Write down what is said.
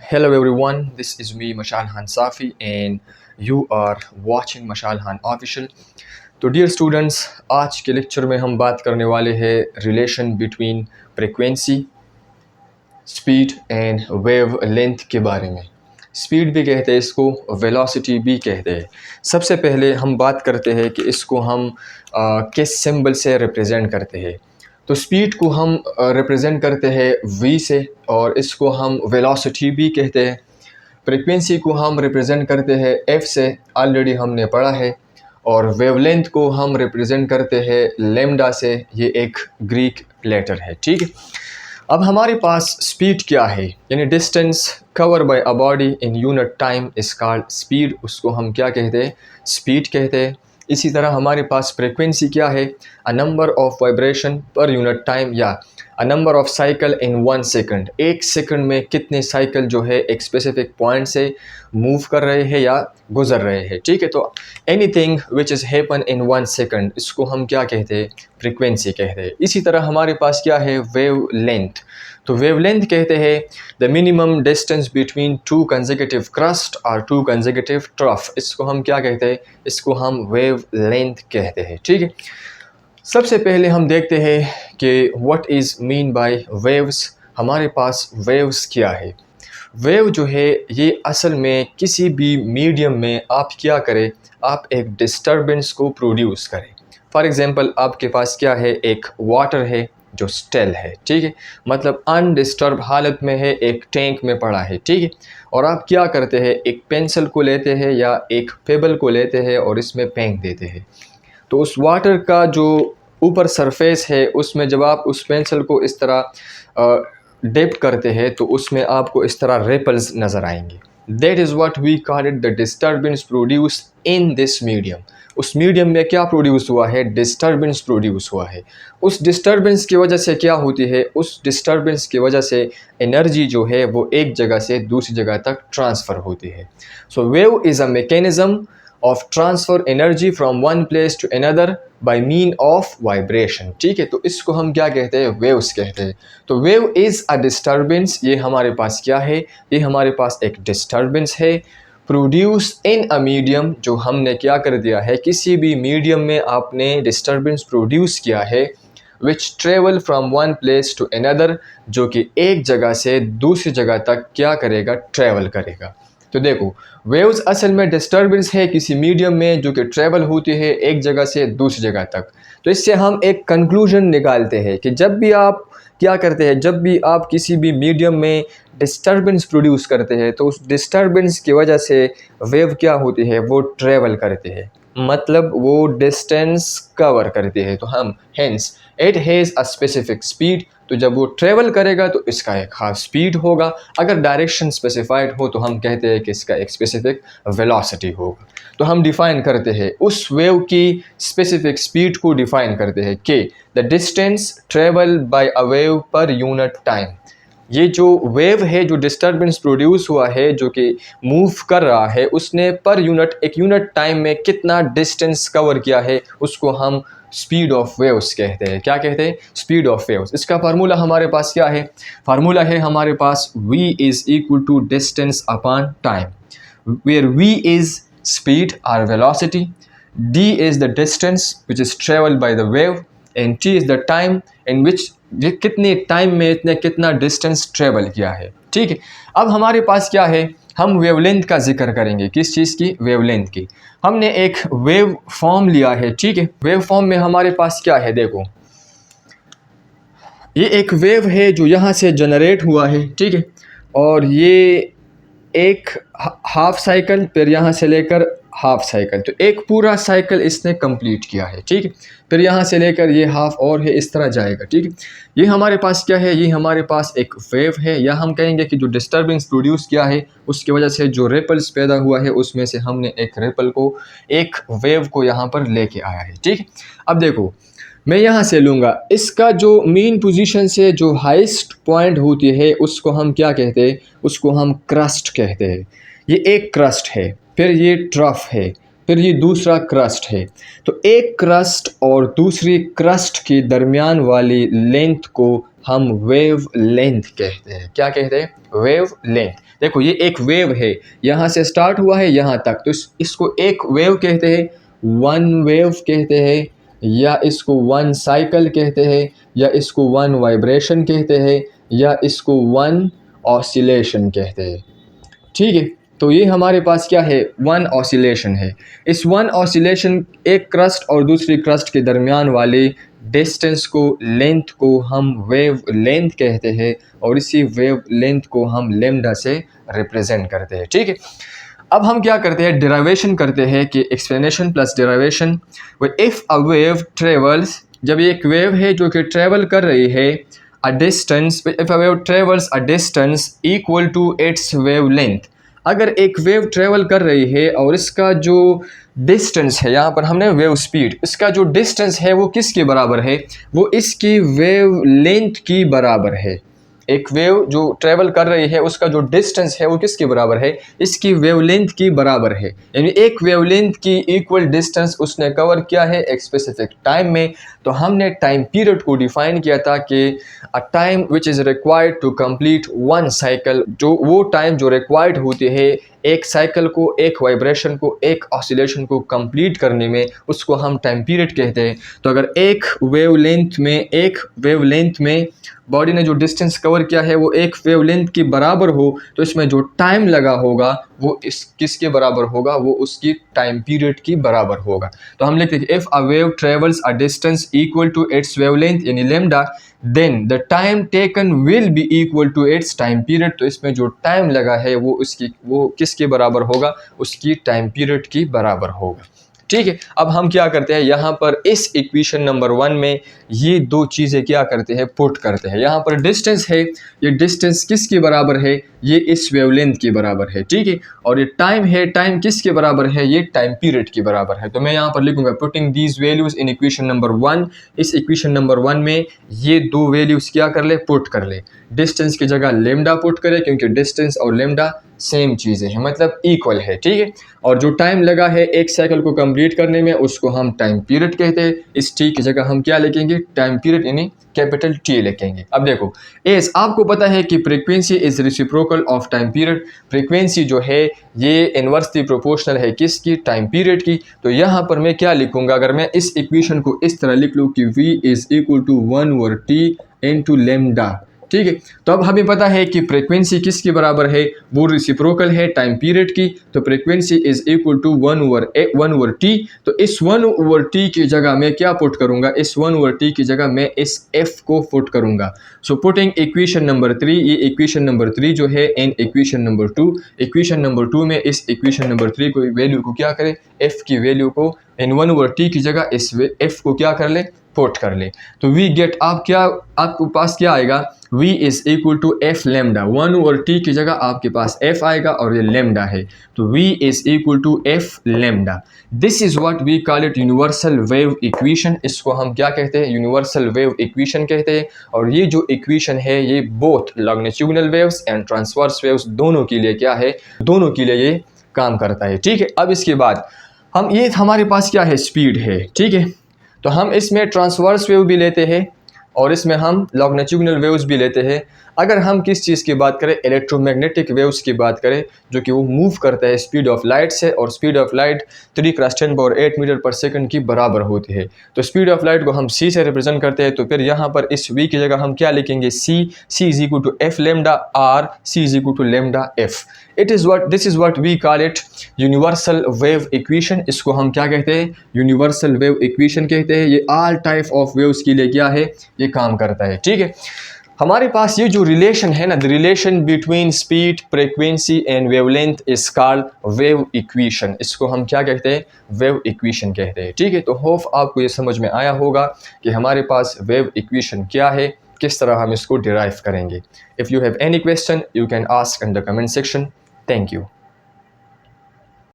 Hello everyone, this is me Mashal Han Safi and you are watching Mashal Han Official। तो dear students, आज के lecture में हम बात करने वाले हैं relation between frequency, speed and wave length के बारे में। स्पीड भी कहते हैं इसको, वेलोसिटी भी कहते हैं। सबसे पहले हम बात करते हैं कि इसको हम किस सिंबल से रिप्रेजेंट करते हैं। तो स्पीड को हम रिप्रेजेंट करते हैं v से और इसको हम वेलोसिटी भी कहते हैं। फ्रीक्वेंसी को हम रिप्रेजेंट करते हैं f से, ऑलरेडी हमने पढ़ा है। और वेवलेंथ को हम रिप्रेजेंट करते हैं लैम्डा से, ये एक ग्रीक लेटर है, ठीक है। अब हमारे पास स्पीड क्या है, यानी distance cover by a body in unit time is called speed, उसको हम क्या कहते हैं, स्पीड कहते हैं। इसी तरह हमारे पास फ्रीक्वेंसी क्या है, a number of vibration per unit time या a number of cycle in 1 second, एक सेकंड में कितने साइकिल जो है एक स्पेसिफिक पॉइंट से मूव कर रहे हैं या गुजर रहे हैं, ठीक है। तो anything which is happen in 1 second, इसको हम क्या कहते हैं, फ्रीक्वेंसी कहते हैं। इसी तरह हमारे पास क्या है, वेव लेंथ। तो वेवलेंथ कहते हैं the minimum distance between 2 consecutive crust और 2 कंसेक्यूटिव ट्रफ, इसको हम क्या कहते हैं, इसको हम वेव लेंथ कहते हैं, ठीक है। सबसे पहले हम देखते हैं कि what is mean by waves. हमारे पास वेव्स क्या है। वेव जो है ये असल में किसी भी मीडियम में आप क्या करें, आप एक डिस्टर्बेंस को प्रोड्यूस करें। फॉर एग्ज़ाम्पल आपके पास क्या है, एक वाटर है जो स्टिल है, ठीक है, मतलब अनडिस्टर्ब हालत में है, एक टैंक में पड़ा है, ठीक है। और आप क्या करते हैं, एक पेंसिल को लेते हैं या एक पेबल को लेते हैं और इसमें फेंक देते हैं। तो उस वाटर का जो ऊपर सरफेस है उसमें जब आप उस पेंसिल को इस तरह डिप करते हैं तो उसमें आपको इस तरह रिपल्स नज़र आएंगे। That is what we call it the disturbance produced in this medium. उस मीडियम में क्या प्रोड्यूस हुआ है, डिस्टर्बेंस प्रोड्यूस हुआ है। उस डिस्टर्बेंस की वजह से क्या होती है, उस डिस्टर्बेंस की वजह से एनर्जी जो है वो एक जगह से दूसरी जगह तक ट्रांसफ़र होती है। So wave is a mechanism of transfer energy from one place to another by mean of vibration, ठीक है। तो इसको हम क्या कहते हैं, वेव्स कहते हैं। तो वेव इज़ अ डिस्टर्बेंस, ये हमारे पास क्या है, ये हमारे पास एक डिस्टर्बेंस है प्रोड्यूस इन अ मीडियम, जो हमने क्या कर दिया है, किसी भी मीडियम में आपने डिस्टर्बेंस प्रोड्यूस किया है, which travel from one place to another, जो कि एक जगह से दूसरी जगह तक क्या करेगा, ट्रेवल करेगा। तो देखो, वेव्स असल में डिस्टर्बेंस है किसी मीडियम में जो कि ट्रेवल होती है एक जगह से दूसरी जगह तक। तो इससे हम एक कंक्लूजन निकालते हैं कि जब भी आप क्या करते हैं, जब भी आप किसी भी मीडियम में डिस्टर्बेंस प्रोड्यूस करते हैं तो उस डिस्टर्बेंस की वजह से वेव क्या होती है, वो ट्रेवल करते हैं, मतलब वो डिस्टेंस कवर करते हैं। तो हम hence it has a specific speed, तो जब वो ट्रेवल करेगा तो इसका एक खास स्पीड होगा। अगर डायरेक्शन स्पेसिफाइड हो तो हम कहते हैं कि इसका एक स्पेसिफिक वेलोसिटी होगा। तो हम डिफ़ाइन करते हैं उस वेव की स्पेसिफिक स्पीड को डिफ़ाइन करते हैं कि the distance travel by a wave पर यूनिट टाइम। ये जो वेव है, जो डिस्टर्बेंस प्रोड्यूस हुआ है, जो कि मूव कर रहा है, उसने पर यूनिट एक यूनिट टाइम में कितना डिस्टेंस कवर किया है, उसको हम स्पीड ऑफ वेव्स कहते हैं। क्या कहते हैं, स्पीड ऑफ वेव्स। इसका फार्मूला हमारे पास क्या है, फार्मूला है हमारे पास v is equal to distance upon time, where v is speed और velocity, d is the distance which is travel by the wave and t is the time in which, ये कितने टाइम में इतने कितना distance travel किया है, ठीक है। अब हमारे पास क्या है, हम वेवलेंथ का जिक्र करेंगे। किस चीज़ की, वेवलेंथ की। हमने एक वेव फॉर्म लिया है, ठीक है। वेव फॉर्म में हमारे पास क्या है, देखो, ये एक वेव है जो यहाँ से जनरेट हुआ है, ठीक है। और ये एक हाफ साइकिल, फिर यहाँ से लेकर हाफ साइकिल, तो एक पूरा साइकिल इसने कंप्लीट किया है, ठीक है। फिर यहाँ से लेकर ये हाफ और है, इस तरह जाएगा, ठीक है। ये हमारे पास क्या है, ये हमारे पास एक वेव है, या हम कहेंगे कि जो डिस्टर्बेंस प्रोड्यूस किया है उसकी वजह से जो रिपल्स पैदा हुआ है उसमें से हमने एक रिपल को, एक वेव को यहाँ पर लेके आया है, ठीक है। अब देखो, मैं यहाँ से लूँगा, इसका जो मेन पोजीशन से जो हाईएस्ट पॉइंट होती है उसको हम क्या कहते हैं, उसको हम क्रस्ट कहते हैं। ये एक क्रस्ट है, फिर ये ट्रफ है, फिर ये दूसरा क्रस्ट है। तो एक क्रस्ट और दूसरी क्रस्ट के दरमियान वाली लेंथ को हम वेव लेंथ कहते हैं। क्या कहते हैं, वेव लेंथ। देखो ये एक वेव है, यहाँ से स्टार्ट हुआ है यहाँ तक, तो इसको एक वेव कहते हैं, वन वेव कहते हैं, या इसको वन साइकिल कहते हैं, या इसको वन वाइब्रेशन कहते हैं, या इसको वन ऑसिलेशन कहते हैं। ठीक है, तो ये हमारे पास क्या है, वन ऑसिलेशन है। इस वन ऑसिलेशन एक क्रस्ट और दूसरी क्रस्ट के दरमियान वाले डिस्टेंस को, लेंथ को हम वेव लेंथ कहते हैं, और इसी वेव लेंथ को हम लेम्डा से रिप्रेजेंट करते हैं। ठीक है, अब हम क्या करते हैं, डिराइवेशन करते हैं कि explanation plus derivation. If a wave travels, जब एक वेव है जो कि ट्रेवल कर रही है a distance, if a wave travels a distance equal to its wave length, अगर एक वेव ट्रेवल कर रही है और इसका जो डिस्टेंस है, यहाँ पर हमने वेव स्पीड, इसका जो डिस्टेंस है वो किसके बराबर है, वो इसकी वेव लेंथ की बराबर है। एक वेव जो ट्रेवल कर रही है उसका जो डिस्टेंस है वो किसके बराबर है, इसकी वेवलेंथ की बराबर है। यानी एक वेवलेंथ की इक्वल डिस्टेंस उसने कवर किया है एक स्पेसिफिक टाइम में। तो हमने टाइम पीरियड को डिफाइन किया था कि a time which is required to complete one cycle, जो वो टाइम जो रिक्वायर्ड होती है एक साइकिल को, एक वाइब्रेशन को, एक ऑसिलेशन को कंप्लीट करने में, उसको हम टाइम पीरियड कहते हैं। तो अगर एक वेवलेंथ में बॉडी ने जो डिस्टेंस कवर किया है वो एक वेवलेंथ के बराबर हो, तो इसमें जो टाइम लगा होगा वो इस किसके बराबर होगा, वो उसकी टाइम पीरियड की बराबर होगा। तो हम लिखते हैं if a wave travels a distance equal to its wavelength यानी lambda, then the time taken will be equal to its time period. तो इसमें जो टाइम लगा है वो किसके बराबर होगा, उसकी टाइम पीरियड की बराबर होगा। ठीक है, अब हम क्या करते हैं, यहाँ पर इस इक्वेशन नंबर 1 में ये दो चीज़ें क्या करते हैं, पुट करते हैं। यहाँ पर डिस्टेंस है, ये डिस्टेंस किसके बराबर है, ये इस वेवलेंथ के बराबर है। ठीक है, और ये टाइम है, टाइम किसके बराबर है, ये टाइम पीरियड के बराबर है। तो मैं यहाँ पर लिखूंगा putting these values in equation number 1। इस इक्वेशन नंबर 1 में ये दो वैल्यूज क्या कर ले, पुट कर ले। डिस्टेंस की जगह लेम्डा पुट करें, क्योंकि डिस्टेंस और लेम्डा सेम चीज़ें हैं, मतलब इक्वल है। ठीक है, और जो टाइम लगा है एक साइकिल को कंप्लीट करने में उसको हम टाइम पीरियड कहते हैं। इस टी की जगह हम क्या लिखेंगे, टाइम पीरियड यानी कैपिटल टी लिखेंगे। अब देखो एस, आपको पता है कि frequency is reciprocal of time period. Frequency जो है ये इनवर्सली प्रोपोर्शनल है किसकी, टाइम पीरियड की। तो यहाँ पर मैं क्या लिखूंगा, अगर मैं इस इक्वेशन को इस तरह लिख लूँ कि v is equal to 1/t into lambda. ठीक है, तो अब हमें पता है कि फ्रीक्वेंसी किसके बराबर है, वो रेसिप्रोकल है टाइम पीरियड की। तो frequency is equal to 1/t। तो इस 1/t की जगह मैं क्या पुट करूंगा, इस 1/t की जगह मैं इस f को पुट करूंगा। सो पुटिंग इक्वेशन नंबर 3, ये इक्वेशन नंबर 3 जो है in equation number 2, equation number 2 में इस इक्वेशन नंबर 3 को वैल्यू को क्या करें, f की वैल्यू को इन 1/t की जगह इस f को क्या कर ले, पुट कर ले। तो वी गेट, आपके पास क्या आएगा, v is equal to F lambda. 1/t की जगह आपके पास f आएगा और ये लेमडा है, तो v is equal to F lambda. This is what we call it universal wave equation. इसको हम क्या कहते हैं, यूनिवर्सल वेव इक्वेशन कहते हैं। और ये जो इक्वेशन है ये both longitudinal waves and transverse waves दोनों के लिए क्या है, दोनों के लिए ये काम करता है। ठीक है, अब इसके बाद हम ये हमारे पास क्या है, स्पीड है। ठीक है, तो हम इसमें ट्रांसवर्स वेव भी लेते हैं और इसमें हम लॉन्गिट्यूडिनल वेव्स भी लेते हैं। अगर हम किस चीज़ की बात करें, इलेक्ट्रोमैग्नेटिक वेव्स की बात करें, जो कि वो मूव करता है स्पीड ऑफ लाइट से, और स्पीड ऑफ लाइट 3 × 10⁸ मीटर पर सेकंड की बराबर होती है। तो स्पीड ऑफ लाइट को हम c से रिप्रेजेंट करते हैं। तो फिर यहाँ पर इस v की जगह हम क्या लिखेंगे, c is equal to F lambda r, c is equal to lambda f। This is what we call it universal wave equation. इसको हम क्या कहते हैं, यूनिवर्सल वेव इक्वेशन कहते हैं। ये ऑल टाइप ऑफ वेव्स के लिए क्या है, ये काम करता है। ठीक है, हमारे पास ये जो रिलेशन है ना, the relation between speed, frequency and wavelength is called wave equation. इसको हम क्या कहते हैं, वेव इक्वेशन कहते हैं। ठीक है, तो होप आपको ये समझ में आया होगा कि हमारे पास वेव इक्वेशन क्या है, किस तरह हम इसको डिराइव करेंगे। If you have any question you can ask in the comment section. Thank you.